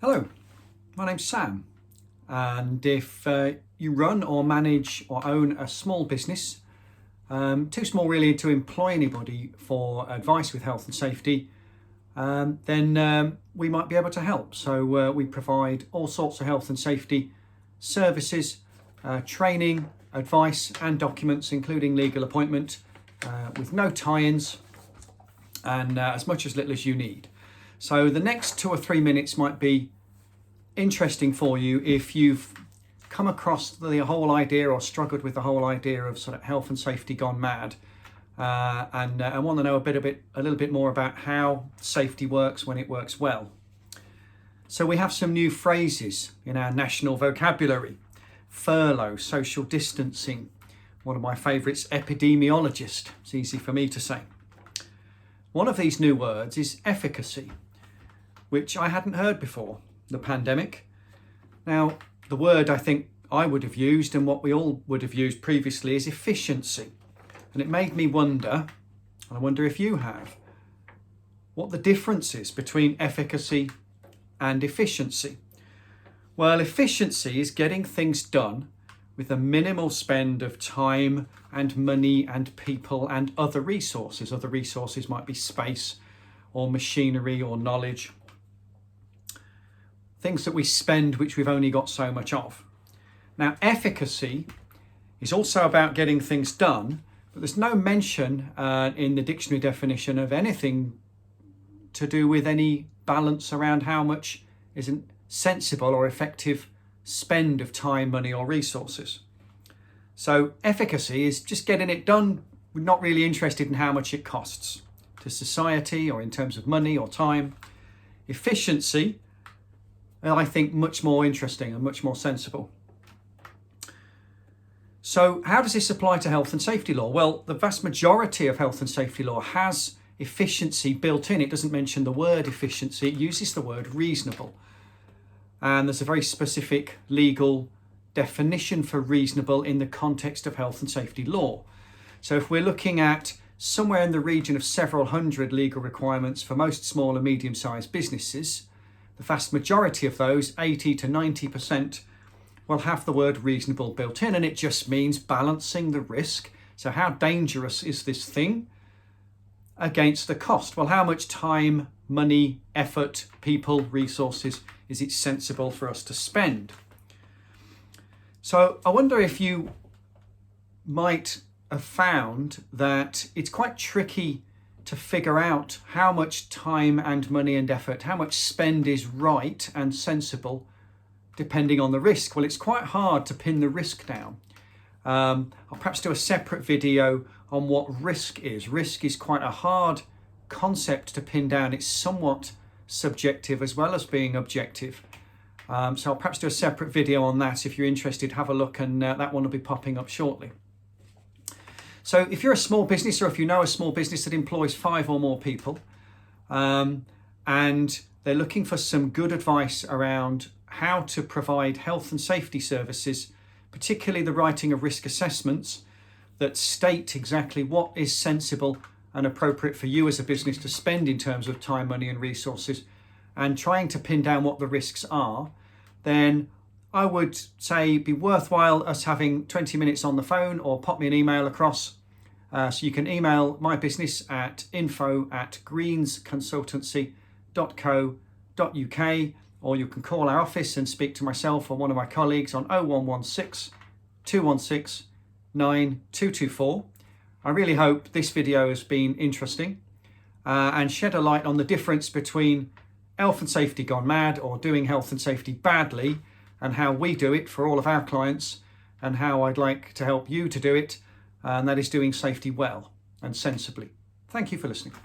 Hello, my name's Sam, and if you run or manage or own a small business, too small really to employ anybody for advice with health and safety, then we might be able to help. So we provide all sorts of health and safety services, training, advice and documents, including legal appointment, with no tie-ins and as much as little as you need. So the next 2 or 3 minutes might be interesting for you if you've come across the whole idea or struggled with the whole idea of sort of health and safety gone mad, and want to know a little bit more about how safety works when it works well. So we have some new phrases in our national vocabulary: furlough, social distancing. One of my favourites, epidemiologist. It's easy for me to say. One of these new words is efficacy, which I hadn't heard before the pandemic. Now, the word I think I would have used, and what we all would have used previously, is efficiency. And it made me wonder, and I wonder if you have, what the difference is between efficacy and efficiency. Well, efficiency is getting things done with a minimal spend of time and money and people and other resources. Other resources might be space or machinery or knowledge. Things that we spend which we've only got so much of. Now, efficacy is also about getting things done, but there's no mention in the dictionary definition of anything to do with any balance around how much is a sensible or effective spend of time, money or resources. So efficacy is just getting it done. We're not really interested in how much it costs to society or in terms of money or time. Efficiency, I think, much more interesting and much more sensible. So how does this apply to health and safety law? Well, the vast majority of health and safety law has efficiency built in. It doesn't mention the word efficiency, it uses the word reasonable. And there's a very specific legal definition for reasonable in the context of health and safety law. So if we're looking at somewhere in the region of several hundred legal requirements for most small and medium-sized businesses, the vast majority of those, 80 to 90%, will have the word reasonable built in, and it just means balancing the risk. So how dangerous is this thing against the cost? Well, how much time, money, effort, people, resources is it sensible for us to spend? So I wonder if you might have found that it's quite tricky to figure out how much time and money and effort, how much spend is right and sensible depending on the risk. Well, it's quite hard to pin the risk down. I'll perhaps do a separate video on what risk is. Risk is quite a hard concept to pin down. It's somewhat subjective as well as being objective. So I'll perhaps do a separate video on that. If you're interested, have a look, and that one will be popping up shortly. So if you're a small business, or if you know a small business that employs 5 or more people, and they're looking for some good advice around how to provide health and safety services, particularly the writing of risk assessments that state exactly what is sensible and appropriate for you as a business to spend in terms of time, money and resources, and trying to pin down what the risks are, then I would say it'd be worthwhile us having 20 minutes on the phone, or pop me an email across. So you can email my business at info@greensconsultancy.co.uk, or you can call our office and speak to myself or one of my colleagues on 0116 216 9224. I really hope this video has been interesting and shed a light on the difference between health and safety gone mad or doing health and safety badly, and how we do it for all of our clients, and how I'd like to help you to do it, and that is doing safety well and sensibly. Thank you for listening.